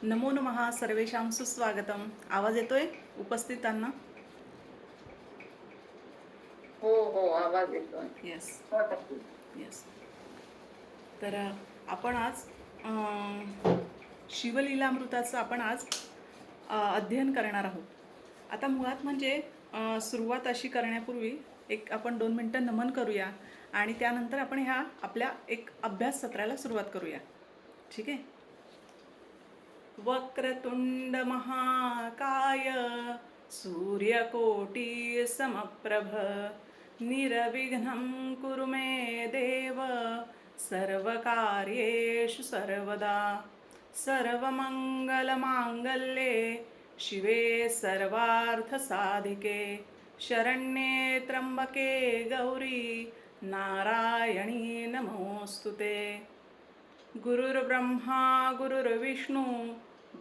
नमो नमः सर्वेषां सुस्वागतम. आवाज येतोय उपस्थितांना? हो हो, आवाज येतोय. येस हो नक्की. येस. तर आपण आज शिवलीलामृताचं आपण आज अध्ययन करणार आहोत. आता मुळात म्हणजे सुरुवात अशी करण्यापूर्वी एक आपण 2 मिनटं नमन करूया आणि त्यानंतर आपण ह्या आपल्या एक अभ्यास सत्राला सुरुवात करूया. ठीक आहे. वक्रतुंड महाकाय सूर्यकोटि समप्रभ निर्विघ्नं कुरु मे देव सर्वकार्येषु सर्वदा. सर्वमंगलमांगल्ये शिवे सर्वार्थसाधिके शरण्ये त्र्यंबके गौरी नारायणी नमोस्तुते. गुरुर्ब्रह्मा गुरुर्विष्णू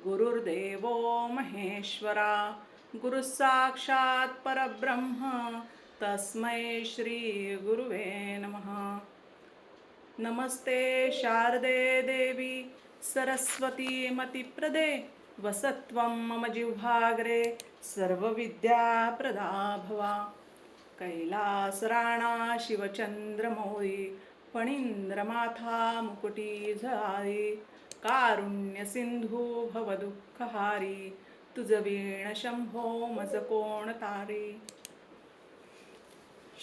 गुरुर्देवो महेश्वरा गुरु साक्षात परब्रह्म तस्मै श्री गुरुवे नमः. नमस्ते शारदे देवी सरस्वती मतिप्रदे वसत्वं मम जिह्वाग्रे सर्वविद्याप्रदा भवा. कैलासराणा शिवचंद्रमौळी फणींद्रमाथा मुकुटी झळाळी कारुण्य सिंधू भवदुःखहारी तुझ वीण शंभो मज कोण तारी.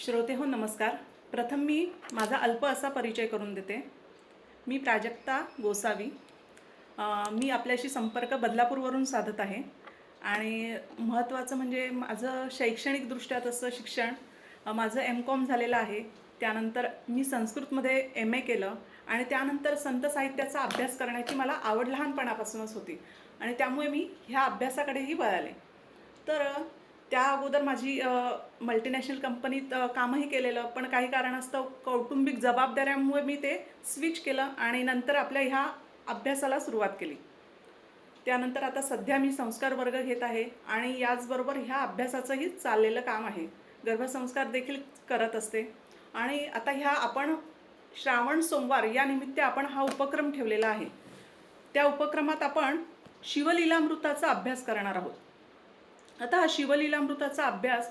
श्रोते हो नमस्कार. प्रथम मी माझा अल्प असा परिचय करून देते. मी प्राजक्ता गोसावी. मी आपल्याशी संपर्क बदलापूरवरून साधत आहे आणि महत्त्वाचं म्हणजे माझं शैक्षणिकदृष्ट्या तसं शिक्षण माझं M.Com झालेलं आहे. त्यानंतर मी संस्कृतमध्ये MA केलं आणि त्यानंतर संत साहित्याचा अभ्यास करण्याची मला आवड लहानपणापासूनच होती आणि त्यामुळे मी ह्या अभ्यासाकडेही वळाले. तर त्या अगोदर माझी मल्टीनॅशनल कंपनीत कामही केलेलं, पण काही कारणास्तव कौटुंबिक जबाबदाऱ्यामुळे मी ते स्विच केलं आणि नंतर आपल्या ह्या अभ्यासाला सुरुवात केली. त्यानंतर आता सध्या मी संस्कार वर्ग घेत आहे आणि याचबरोबर ह्या अभ्यासाचंही चाललेलं काम आहे. गर्भसंस्कार देखील करत असते आणि आता ह्या आपण श्रावण सोमवार या निमित्त आपण हा उपक्रम ठेवलेला आहे. त्या उपक्रमात आपण शिवलीलामृताचा अभ्यास करणार आहोत. आता हा शिवलीलामृताचा अभ्यास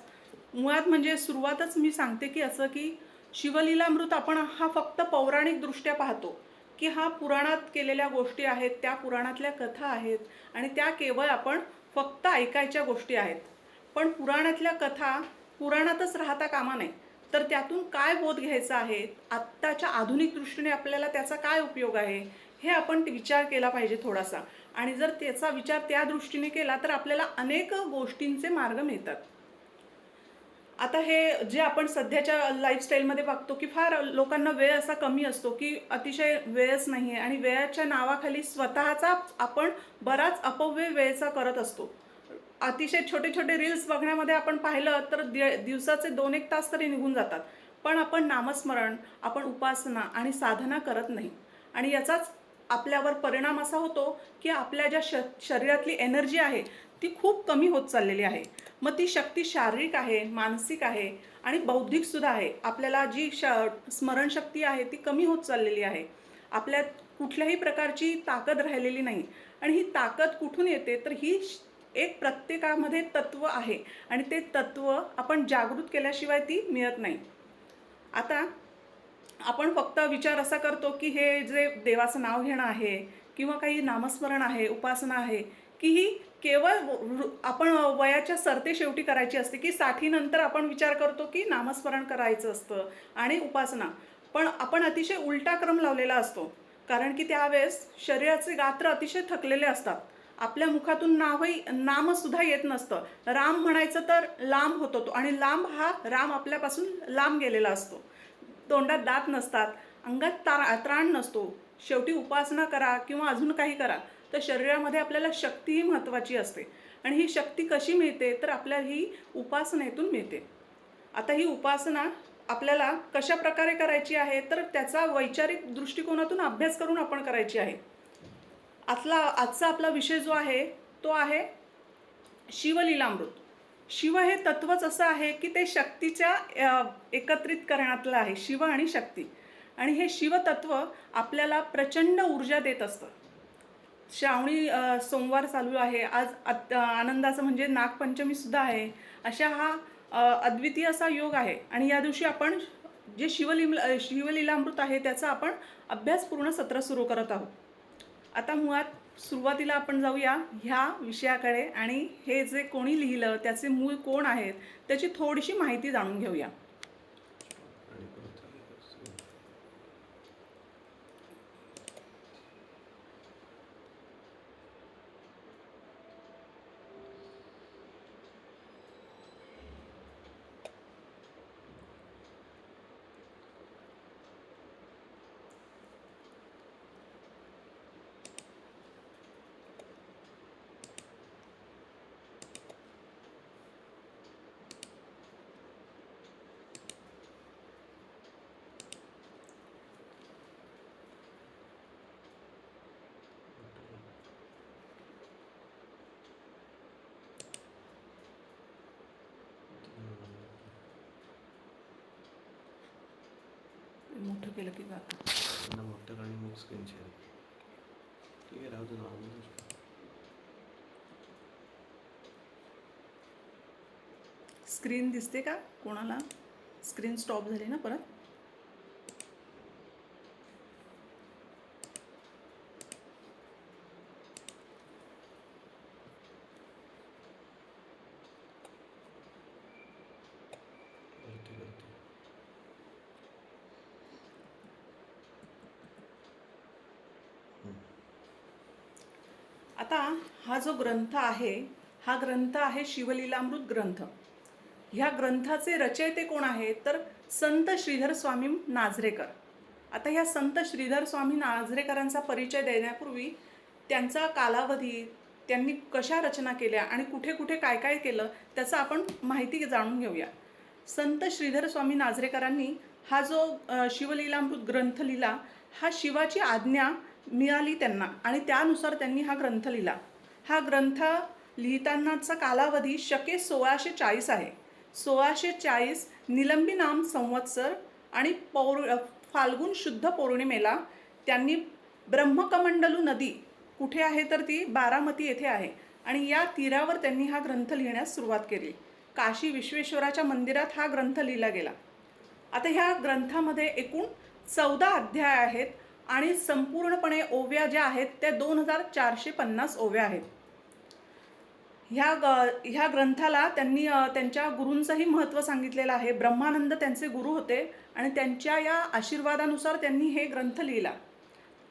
मुळात म्हणजे सुरुवातच मी सांगते की असं की शिवलीलामृत आपण हा फक्त पौराणिक दृष्ट्या पाहतो की हा पुराणात केलेल्या गोष्टी आहेत, त्या पुराणातल्या कथा आहेत आणि त्या केवळ आपण फक्त ऐकायच्या गोष्टी आहेत. पण पुराणातल्या कथा पुराणातच राहता कामा नये, तर त्यातून काय बोध घ्यायचा आहे, आत्ताच्या आधुनिक दृष्टीने आपल्याला त्याचा काय उपयोग आहे हे आपण विचार केला पाहिजे थोडासा. आणि जर त्याचा विचार त्या दृष्टीने केला तर आपल्याला अनेक गोष्टींचे मार्ग मिळतात. आता हे जे आपण सध्याच्या लाईफस्टाईलमध्ये बघतो की फार लोकांना वेळ असा कमी असतो की अतिशय वेळच नाही आहे आणि वेळाच्या नावाखाली स्वतःचा आपण बराच अपव्यय वेळेचा करत असतो. अतिशय छोटे छोटे रील्स बघण्यामध्ये आपण पाहिलं तर दिवसाचे 2-1 तास तरी निघून जातात, पण आपण नामस्मरण, आपण उपासना आणि साधना करत नाही आणि याचाच आपल्यावर परिणाम असा होतो की आपल्या ज्या शरीरातली एनर्जी आहे ती खूप कमी होत चाललेली आहे. मग ती शक्ती शारीरिक आहे, मानसिक आहे आणि बौद्धिक सुद्धा आहे. आपल्याला जी स्मरणशक्ती आहे ती कमी होत चाललेली आहे. आपल्यात कुठल्याही प्रकारची ताकद राहिलेली नाही आणि ही ताकद कुठून येते तर ही एक प्रत्येकामध्ये तत्व आहे आणि ते तत्व आपण जागृत केल्याशिवाय ती मिळत नाही. आता आपण फक्त विचार असा करतो की हे जे देवाचं नाव घेणं आहे किंवा काही नामस्मरण आहे, उपासना आहे की ही केवळ आपण वयाच्या सरते शेवटी करायची असते की 60 नंतर आपण विचार करतो की नामस्मरण करायचं असतं आणि उपासना. पण आपण अतिशय उलटा क्रम लावलेला असतो, कारण की त्यावेळेस शरीराचे गात्र अतिशय थकलेले असतात. आपल्या मुखातून नामसुद्धा येत नसतं. राम म्हणायचं तर लांब होतो तो आणि लांब हा राम आपल्यापासून लांब गेलेला असतो. तोंडात दात नसतात, अंगात त्राण नसतो. शेवटी उपासना करा किंवा अजून काही करा तर शरीरामध्ये आपल्याला शक्तीही महत्त्वाची असते आणि ही शक्ती कशी मिळते तर आपल्याला ही उपासनेतून मिळते. आता ही उपासना आपल्याला कशा प्रकारे करायची आहे तर त्याचा वैचारिक दृष्टिकोनातून अभ्यास करून आपण करायची आहे. आजचा आपला विषय जो आहे तो आहे शिवलीलामृत. शिव हे तत्वच असं आहे की ते शक्तीच्या एकत्रित करण्यातलं आहे, शिव आणि शक्ती. आणि हे शिवतत्व आपल्याला प्रचंड ऊर्जा देत असतं. श्रावणी सोमवार चालू आहे आज, आनंदाचं म्हणजे नागपंचमीसुद्धा आहे. अशा हा अद्वितीय असा योग आहे आणि या दिवशी आपण जे शिवलीलामृत आहे त्याचा आपण अभ्यासपूर्ण सत्र सुरू करत आहोत. आता मुळात सुरुवातीला आपण जाऊया ह्या विषयाकडे आणि हे जे कोणी लिहिलं, त्याचे मूळ कोण आहेत, त्याची थोडीशी माहिती जाणून घेऊया. मोठं केलं की जातं. मोठं आणि मग स्क्रीन शेअर. ठीक आहे, राहू दे नॉर्मल. स्क्रीन दिसते का कोणाला? स्क्रीन स्टॉप झाली ना परत? आता हा जो ग्रंथ आहे, हा ग्रंथ आहे शिवलीलामृत ग्रंथ. ह्या ग्रंथाचे रचयिते कोण आहेत तर संत श्रीधर स्वामी नाझरेकर. आता ह्या संत श्रीधर स्वामी नाझरेकरांचा परिचय देण्यापूर्वी त्यांचा कालावधी, त्यांनी कशा रचना केल्या आणि कुठे कुठे काय काय केलं त्याचं आपण माहिती जाणून घेऊया. संत श्रीधर स्वामी नाझरेकरांनी हा जो शिवलीलामृत ग्रंथ लिहिला, हा शिवाची आज्ञा मिळाली त्यांना आणि त्यानुसार त्यांनी हा ग्रंथ लिहिला. हा ग्रंथ लिहितानाचा कालावधी शके 1640 आहे. 1640 निलंबी नाम संवत्सर आणि फाल्गुन शुद्ध पौर्णिमेला त्यांनी ब्रह्मकमंडलू नदी कुठे आहे तर ती बारामती येथे आहे आणि या तीरावर त्यांनी हा ग्रंथ लिहिण्यास सुरुवात केली. काशी विश्वेश्वराच्या मंदिरात हा ग्रंथ लिहिला गेला. आता ह्या ग्रंथामध्ये एकूण 14 अध्याय आहेत आणि संपूर्णपणे ओव्या ज्या आहेत त्या 2450 ओव्या आहेत. ह्या ग्रंथाला त्यांनी त्यांच्या गुरूंचंही महत्त्व सांगितलेलं आहे. ब्रह्मानंद त्यांचे गुरु होते आणि त्यांच्या या आशीर्वादानुसार त्यांनी हे ग्रंथ लिहिला.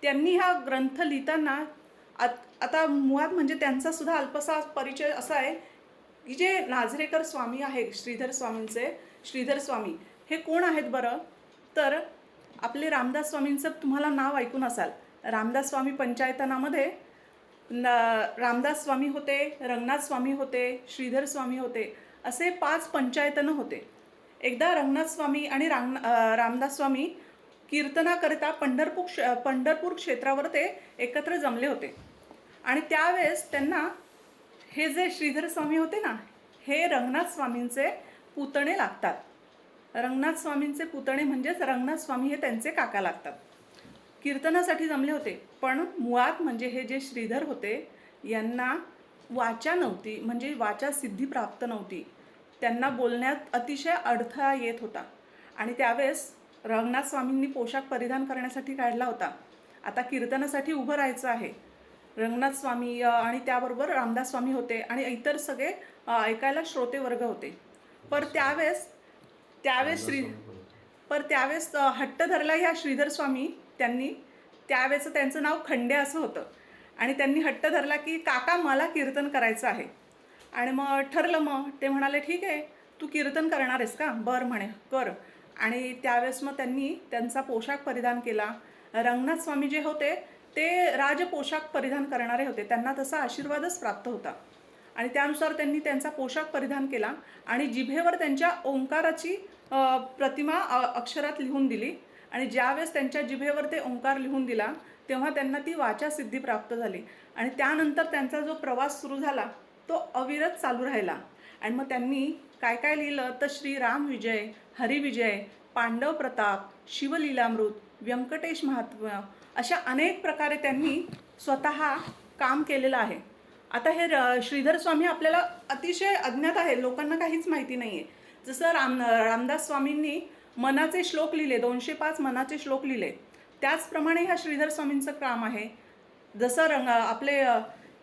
त्यांनी हा ग्रंथ लिहिताना आता मुळात म्हणजे त्यांचा सुद्धा अल्पसा परिचय असा आहे की जे नाझरेकर स्वामी आहे श्रीधर स्वामींचे, श्रीधर स्वामी हे कोण आहेत बरं तर आपले रामदास स्वामींचं तुम्हाला नाव ऐकून असाल. रामदास स्वामी पंचायतनामध्ये रामदास स्वामी होते, रंगनाथ स्वामी होते, श्रीधर स्वामी होते, असे 5 पंचायतनं होते. एकदा रंगनाथ स्वामी आणि रामदास स्वामी कीर्तनाकरिता पंढरपूर क्षेत्रावर ते एकत्र जमले होते आणि त्यावेळेस त्यांना हे जे श्रीधर स्वामी होते ना, हे रंगनाथ स्वामींचे पुतणे लागतात. रंगनाथ स्वामींचे पुतणे म्हणजेच रंगनाथ स्वामी हे त्यांचे काका लागतात. कीर्तनासाठी जमले होते, पण मुळात म्हणजे हे जे श्रीधर होते यांना वाचा नव्हती, म्हणजे वाचा सिद्धी प्राप्त नव्हती. त्यांना बोलण्यात अतिशय अडथळा येत होता आणि त्यावेळेस रंगनाथ स्वामींनी पोशाख परिधान करण्यासाठी काढला होता. आता कीर्तनासाठी उभं राहायचं आहे. रंगनाथ स्वामी आणि त्याबरोबर रामदास स्वामी होते आणि इतर सगळे ऐकायला श्रोते वर्ग होते. पर त्यावेळेस हट्ट धरला ह्या श्रीधर स्वामी. त्यांनी त्यावेळेस त्यांचं नाव खंडे असं होतं आणि त्यांनी हट्ट धरला की काका मला कीर्तन करायचं आहे. आणि मग ठरलं, मग ते म्हणाले ठीक आहे तू कीर्तन करणार आहेस का, बरं म्हणे कर. आणि त्यावेळेस मग त्यांनी त्यांचा पोशाख परिधान केला. रंगनाथ स्वामी जे होते ते राजपोशाख परिधान करणारे होते, त्यांना तसा आशीर्वादच प्राप्त होता आणि त्यानुसार त्यांनी त्यांचा पोशाख परिधान केला आणि जिभेवर त्यांच्या ओंकाराची प्रतिमा अक्षरात लिहून दिली आणि ज्यावेळेस त्यांच्या जिभेवर ते ओंकार लिहून दिला तेव्हा त्यांना ती वाचा सिद्धी प्राप्त झाली आणि त्यानंतर त्यांचा जो प्रवास सुरू झाला तो अविरत चालू राहिला आणि मग त्यांनी काय काय लिहिलं तर श्रीराम विजय, हरिविजय, पांडव प्रताप, शिवलीलामृत, व्यंकटेश महात्म्य अशा अनेक प्रकारे त्यांनी स्वतः काम केलेलं आहे. आता हे श्रीधर स्वामी आपल्याला अतिशय अज्ञात आहे, लोकांना काहीच माहिती नाही आहे. जसं रामदास स्वामींनी मनाचे श्लोक लिहिले, 205 मनाचे श्लोक लिहिले, त्याचप्रमाणे ह्या श्रीधर स्वामींचं काम आहे. जसं आपले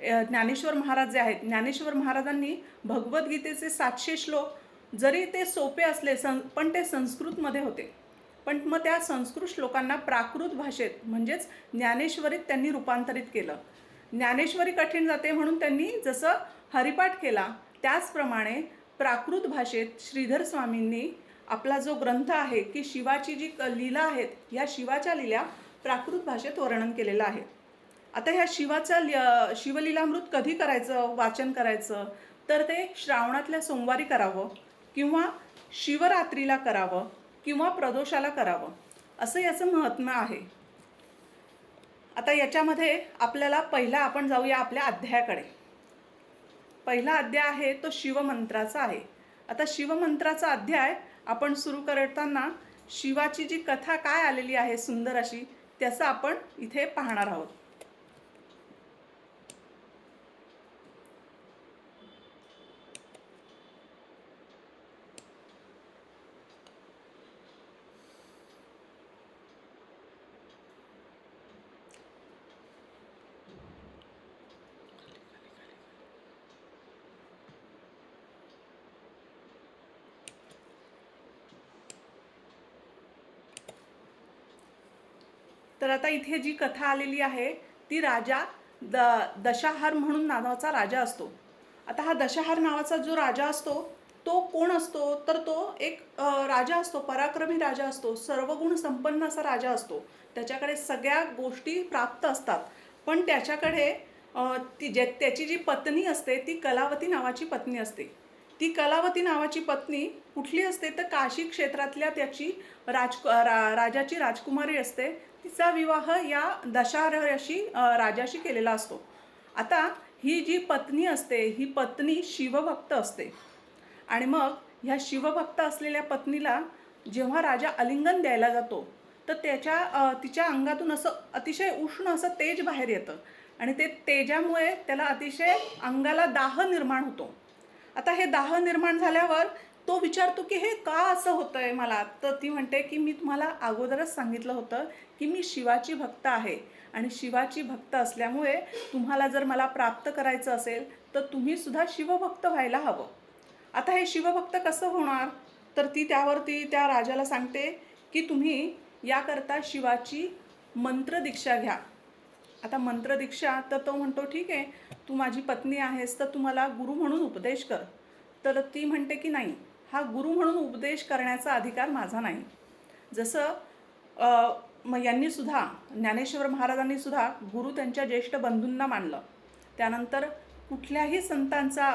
ज्ञानेश्वर महाराज जे आहेत, ज्ञानेश्वर महाराजांनी भगवद्गीतेचे 700 श्लोक जरी ते सोपे असले पण ते संस्कृतमध्ये होते, पण मग त्या संस्कृत श्लोकांना प्राकृत भाषेत म्हणजेच ज्ञानेश्वरीत त्यांनी रूपांतरित केलं. ज्ञानेश्वरी कठीण जाते म्हणून त्यांनी जसं हरिपाठ केला त्याचप्रमाणे प्राकृत भाषेत श्रीधर स्वामींनी आपला जो ग्रंथ आहे की शिवाची जी लीला आहेत या शिवाच्या लीला प्राकृत भाषेत वर्णन केलेलं आहे. आता ह्या शिवलीलामृत कधी करायचं, वाचन करायचं तर ते श्रावणातल्या सोमवारी करावं किंवा शिवरात्रीला करावं किंवा प्रदोषाला करावं, असं याचं महात्म्य आहे. आता याच्यामध्ये आपल्याला पहिला आपण जाऊया आपल्या अध्यायाकडे. पहिला अध्याय आहे तो शिवमंत्राचा आहे. आता शिवमंत्राचा अध्याय आपण सुरू करताना शिवाची जी कथा काय आलेली आहे सुंदर अशी, त्याचं आपण इथे पाहणार आहोत. तर आता इथे जी कथा आलेली आहे ती राजा दशाहार म्हणून नावाचा राजा असतो. आता हा दशाहार नावाचा जो राजा असतो तो कोण असतो तर तो एक राजा असतो, पराक्रमी राजा असतो, सर्वगुण संपन्न असा राजा असतो. त्याच्याकडे सगळ्या गोष्टी प्राप्त असतात, पण त्याच्याकडे त्याची जी पत्नी असते ती कलावती नावाची पत्नी असते. ती कलावती नावाची पत्नी कुठली असते तर काशी क्षेत्रातल्या त्याची राजाची राजकुमारी असते. तिचा विवाह या दशाहाराशी राजाशी केलेला असतो. आता ही जी पत्नी असते ही पत्नी शिवभक्त असते आणि मग ह्या शिवभक्त असलेल्या पत्नीला जेव्हा राजा आलिंगन द्यायला जातो तर तिच्या अंगातून असं अतिशय उष्ण असं तेज बाहेर येतं आणि ते तेजामुळे त्याला अतिशय अंगाला दाह निर्माण होतो. आता हे दाह निर्माण झाल्यावर तो विचारतो की हे का असं होतंय मला. तर ती म्हणते की मी तुम्हाला अगोदरच सांगितलं होतं की मी शिवाची भक्त आहे आणि शिवाची भक्त असल्यामुळे तुम्हाला जर मला प्राप्त करायचं असेल तर तुम्ही सुद्धा शिवभक्त व्हायला हवं. आता हे शिवभक्त कसं होणार तर ती त्यावरती त्या राजाला सांगते की तुम्ही याकरता शिवाची मंत्रदीक्षा घ्या. आता मंत्रदीक्षा तर तो म्हणतो ठीक आहे, तू माझी पत्नी आहेस तर तू मला गुरु म्हणून उपदेश कर. तर ती म्हणते की नाही, हा गुरु म्हणून उपदेश करण्याचा अधिकार माझा नाही. जसं मग यांनी सुद्धा ज्ञानेश्वर महाराजांनी सुद्धा गुरु त्यांच्या ज्येष्ठ बंधूंना मानलं. त्यानंतर कुठल्याही संतांचा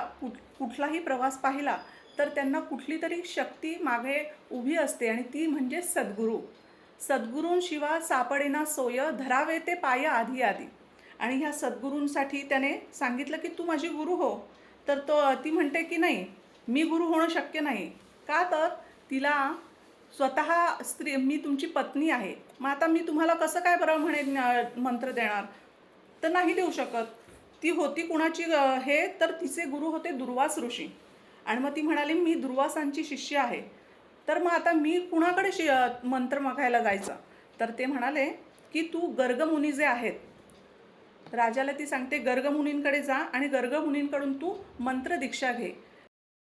कुठलाही प्रवास पाहिला तर त्यांना कुठली तरी शक्ती मागे उभी असते आणि ती म्हणजे सद्गुरू. सद्गुरूंशिवा सापडेना सोय, धरावे ते पाय आधी आधी. आणि ह्या सद्गुरूंसाठी त्याने सांगितलं की तू माझी गुरु हो. तर ती म्हणते की नाही, मी गुरु होणं शक्य नाही. का तर तिला स्वतः मी तुमची पत्नी आहे, मग आता मी तुम्हाला कसं काय बरं मंत्र देणार, तर नाही देऊ शकत. ती होती कुणाची हे तर तिचे गुरु होते दुर्वास ऋषी आणि मग ती म्हणाली मी दुर्वासांची शिष्य आहे, तर मग आता मी कुणाकडे मंत्र मागायला जायचं. तर ते म्हणाले की तू गर्गमुनी जे आहेत, राजाला ती सांगते गर्गमुनींकडे जा आणि गर्गमुनींकडून तू मंत्र दीक्षा घे.